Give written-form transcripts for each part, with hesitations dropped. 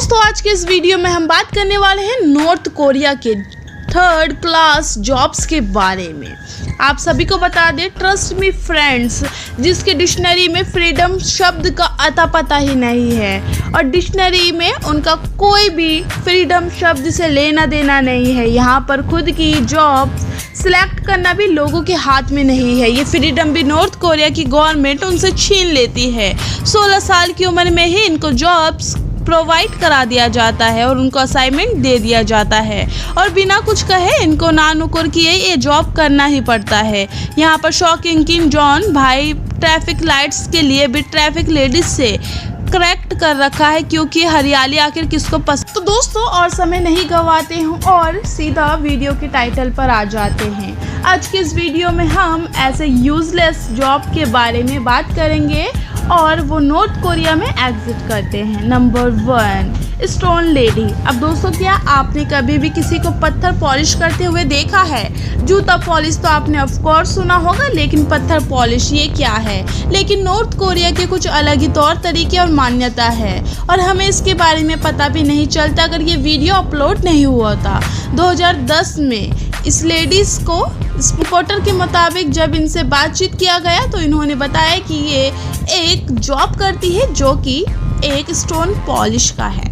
दोस्तों आज के इस वीडियो में हम बात करने वाले हैं नॉर्थ कोरिया के थर्ड क्लास जॉब्स के बारे में। आप सभी को बता दें, ट्रस्ट मी फ्रेंड्स, जिसके डिक्शनरी में फ्रीडम शब्द का अता पता ही नहीं है और डिक्शनरी में उनका कोई भी फ्रीडम शब्द से लेना देना नहीं है। यहाँ पर खुद की जॉब सिलेक्ट करना भी लोगों के हाथ में नहीं है। ये फ्रीडम भी नॉर्थ कोरिया की गवर्नमेंट उनसे छीन लेती है। 16 साल की उम्र में ही इनको जॉब्स प्रोवाइड करा दिया जाता है और उनको असाइनमेंट दे दिया जाता है और बिना कुछ कहे इनको ना नुकुर किए ये जॉब करना ही पड़ता है। यहाँ पर शॉकिंग किम जॉन भाई ट्रैफिक लाइट्स के लिए भी ट्रैफिक लेडीज से करेक्ट कर रखा है, क्योंकि हरियाली आखिर किसको पसंद। तो दोस्तों और समय नहीं गवाते हैं और सीधा वीडियो के टाइटल पर आ जाते हैं। आज के इस वीडियो में हम ऐसे यूजलेस जॉब के बारे में बात करेंगे और वो नॉर्थ कोरिया में एग्जिट करते हैं। Number 1, stone lady. अब दोस्तों क्या आपने कभी भी किसी को पत्थर पॉलिश करते हुए देखा है? जूता पॉलिश तो आपने ऑफ कोर्स सुना होगा, लेकिन पत्थर पॉलिश ये क्या है? लेकिन नॉर्थ कोरिया के कुछ अलग ही तौर तरीके और मान्यता है और हमें इसके बारे में पता भी नहीं चलता अगर ये वीडियो अपलोड नहीं हुआ था। 2010 में इस लेडीज़ को रिपोर्टर के मुताबिक जब इनसे बातचीत किया गया तो इन्होंने बताया कि ये एक जॉब करती है जो कि एक स्टोन पॉलिश का है।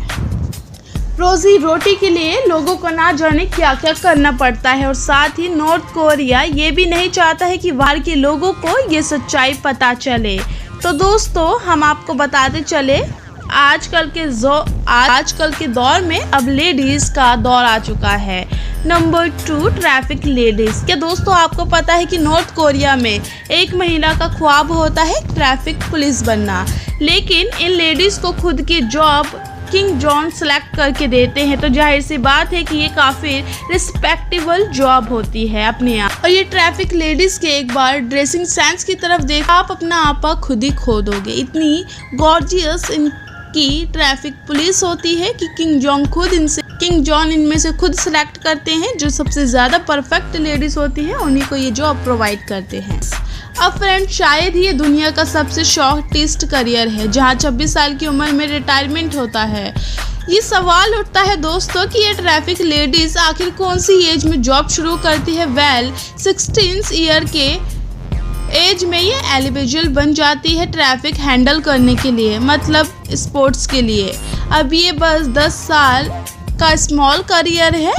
रोजी रोटी के लिए लोगों को ना जाने क्या क्या करना पड़ता है और साथ ही नॉर्थ कोरिया ये भी नहीं चाहता है कि बाहर के लोगों को ये सच्चाई पता चले। तो दोस्तों हम आपको बताते चले, आजकल के दौर में अब लेडीज का दौर आ चुका है। Number 2, traffic ladies. क्या दोस्तों आपको पता है कि नॉर्थ कोरिया में एक महिला का ख्वाब होता है ट्रैफिक पुलिस बनना, लेकिन इन लेडीज को खुद की जॉब किंग जॉन सेलेक्ट करके देते हैं, तो जाहिर सी बात है कि ये काफ़ी रिस्पेक्टेबल जॉब होती है अपने आप। और ये ट्रैफिक लेडीज़ के एक बार ड्रेसिंग सेंस की तरफ देखा आप अपना आपा खुद ही खो दोगे। इतनी गॉर्जियस इनकी ट्रैफिक पुलिस होती है कि किंग जॉन इनमें से खुद सेलेक्ट करते हैं। जो सबसे ज़्यादा परफेक्ट लेडीज़ होती हैं उन्हीं को ये जॉब प्रोवाइड करते हैं। अब फ्रेंड शायद ही ये दुनिया का सबसे शॉर्टेस्ट करियर है जहाँ 26 साल की उम्र में रिटायरमेंट होता है। ये सवाल उठता है दोस्तों कि ये ट्रैफिक लेडीज़ आखिर कौन सी एज में जॉब शुरू करती है। 16 ईयर के एज में ये एलिजिबल बन जाती है ट्रैफिक हैंडल करने के लिए, मतलब स्पोर्ट्स के लिए। अब ये बस 10 साल का स्मॉल करियर है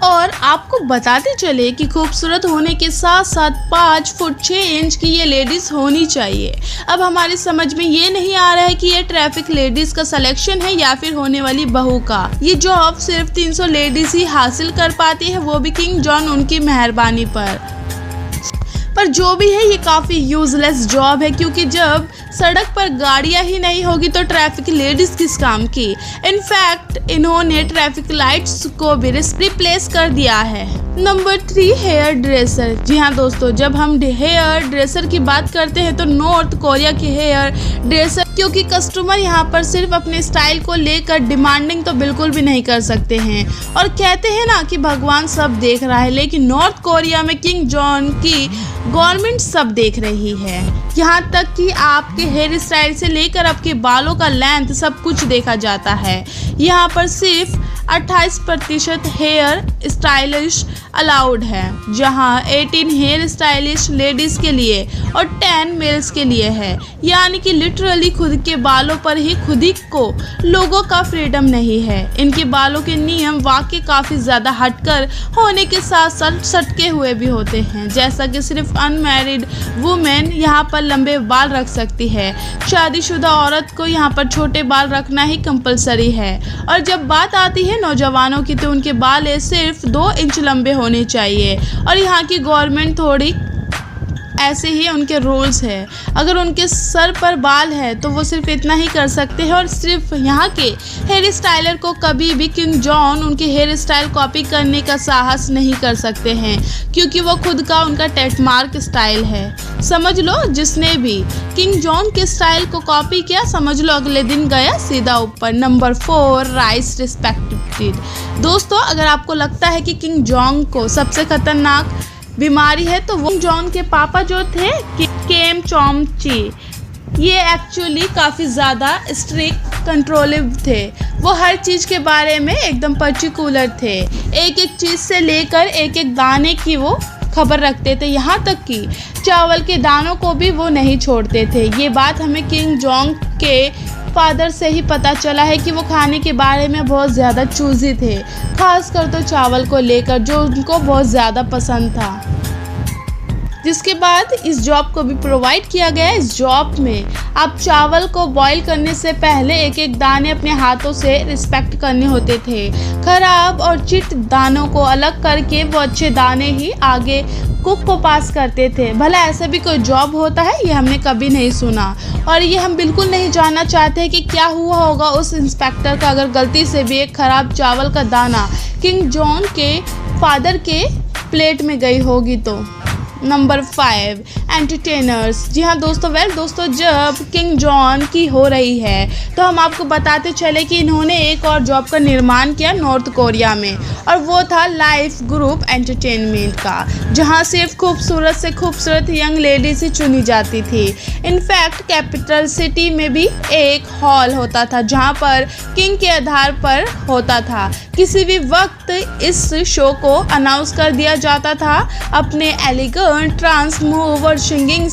और आपको बताते चले कि खूबसूरत होने के साथ साथ 5 फुट 6 इंच की ये लेडीज़ होनी चाहिए। अब हमारी समझ में ये नहीं आ रहा है कि ये ट्रैफिक लेडीज़ का सिलेक्शन है या फिर होने वाली बहू का। ये जॉब सिर्फ 300 लेडीज़ ही हासिल कर पाती है, वो भी किंग जॉन उनकी मेहरबानी पर जो भी है ये काफ़ी यूजलेस जॉब है, क्योंकि जब सड़क पर गाड़ियां ही नहीं होगी तो ट्रैफिक लेडीज़ किस काम की। इनफैक्ट इन्होंने ट्रैफिक लाइट्स को भी रिप्लेस कर दिया है। Number 3, hair dresser. जी हाँ दोस्तों, जब हम हेयर ड्रेसर की बात करते हैं तो नॉर्थ कोरिया के हेयर ड्रेसर, क्योंकि कस्टमर यहाँ पर सिर्फ अपने स्टाइल को लेकर डिमांडिंग तो बिल्कुल भी नहीं कर सकते हैं और कहते हैं ना कि भगवान सब देख रहा है, लेकिन नॉर्थ कोरिया में किंग जॉन की गवर्नमेंट सब देख रही है। यहाँ तक कि आपके हेयर स्टाइल से लेकर आपके बालों का लेंथ सब कुछ देखा जाता है। यहाँ पर सिर्फ 28% हेयर स्टाइलिश अलाउड है, जहाँ 18 हेयर स्टाइलिश लेडीज़ के लिए और 10 मेल्स के लिए है। यानी कि लिटरली खुद के बालों पर ही खुद ही को लोगों का फ्रीडम नहीं है। इनके बालों के नियम वाकई काफ़ी ज़्यादा हटकर होने के साथ साथ सटके हुए भी होते हैं, जैसा कि सिर्फ अनमैरिड वुमेन यहाँ पर लंबे बाल रख सकती है। शादीशुदा औरत को यहाँ पर छोटे बाल रखना ही कंपलसरी है और जब बात आती है नौजवानों की तो उनके बाल सिर्फ 2 इंच लंबे होने चाहिए और यहाँ की गवर्नमेंट थोड़ी ऐसे ही उनके रूल्स है। अगर उनके सर पर बाल है तो वो सिर्फ इतना ही कर सकते हैं और सिर्फ यहाँ के हेयर स्टाइलर को कभी भी किंग जॉन उनके हेयर स्टाइल कॉपी करने का साहस नहीं कर सकते हैं, क्योंकि वो खुद का उनका ट्रेडमार्क स्टाइल है। समझ लो जिसने भी किंग जॉन के स्टाइल को कॉपी किया, समझ लो अगले दिन गया सीधा ऊपर। Number 4, rice respected. दोस्तों अगर आपको लगता है कि किंग जॉन को सबसे खतरनाक बीमारी है तो वो जॉन के पापा जो थे केम चोम ची, ये एक्चुअली काफ़ी ज़्यादा स्ट्रिक्ट कंट्रोलिव थे। वो हर चीज़ के बारे में एकदम पर्टिकुलर थे। एक एक चीज़ से लेकर एक एक दाने की वो खबर रखते थे, यहाँ तक कि चावल के दानों को भी वो नहीं छोड़ते थे। ये बात हमें किंग जोंग के फादर से ही पता चला है कि वो खाने के बारे में बहुत ज़्यादा चूज़ी थे, खासकर तो चावल को लेकर, जो उनको बहुत ज़्यादा पसंद था। जिसके बाद इस जॉब को भी प्रोवाइड किया गया। इस जॉब में आप चावल को बॉईल करने से पहले एक एक दाने अपने हाथों से रिस्पेक्ट करने होते थे। खराब और चिट दानों को अलग करके वो अच्छे दाने ही आगे कुक को पास करते थे। भला ऐसा भी कोई जॉब होता है? ये हमने कभी नहीं सुना, और ये हम बिल्कुल नहीं जानना चाहते कि क्या हुआ होगा उस इंस्पेक्टर का अगर गलती से भी एक खराब चावल का दाना किंग जॉन के फादर के प्लेट में गई होगी तो। Number 5, entertainers. जी हाँ दोस्तों, जब किंग जॉन की हो रही है तो हम आपको बताते चले कि इन्होंने एक और जॉब का निर्माण किया नॉर्थ कोरिया में, और वो था लाइफ ग्रुप एंटरटेनमेंट का, जहाँ सिर्फ खूबसूरत से खूबसूरत यंग लेडीज ही चुनी जाती थी। इनफैक्ट कैपिटल सिटी में भी एक हॉल होता था जहाँ पर किंग के आधार पर होता था। किसी भी वक्त इस शो को अनाउंस कर दिया जाता था अपने एलिगेंट ट्रांस मूव और सिंगिंग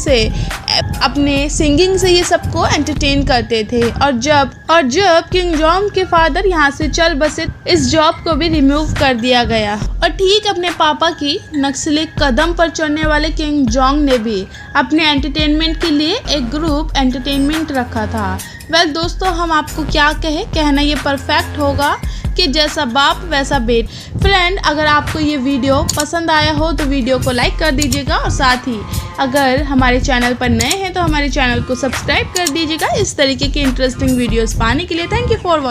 से ये सबको एंटरटेन करते थे। और जब किंग जॉन्ग के फादर यहाँ से चल बसे, इस जॉब को भी रिमूव कर दिया गया। और ठीक अपने पापा की नक्सली कदम पर चढ़ने वाले किंग जॉन्ग ने भी अपने एंटरटेनमेंट के लिए एक ग्रुप एंटरटेनमेंट रखा था। वेल दोस्तों, हम आपको क्या कहना ये परफेक्ट होगा कि जैसा बाप वैसा बेट। फ्रेंड, अगर आपको ये वीडियो पसंद आया हो तो वीडियो को लाइक कर दीजिएगा, और साथ ही अगर हमारे चैनल पर नए हैं तो हमारे चैनल को सब्सक्राइब कर दीजिएगा इस तरीके के इंटरेस्टिंग वीडियोस पाने के लिए। Thank you for watching.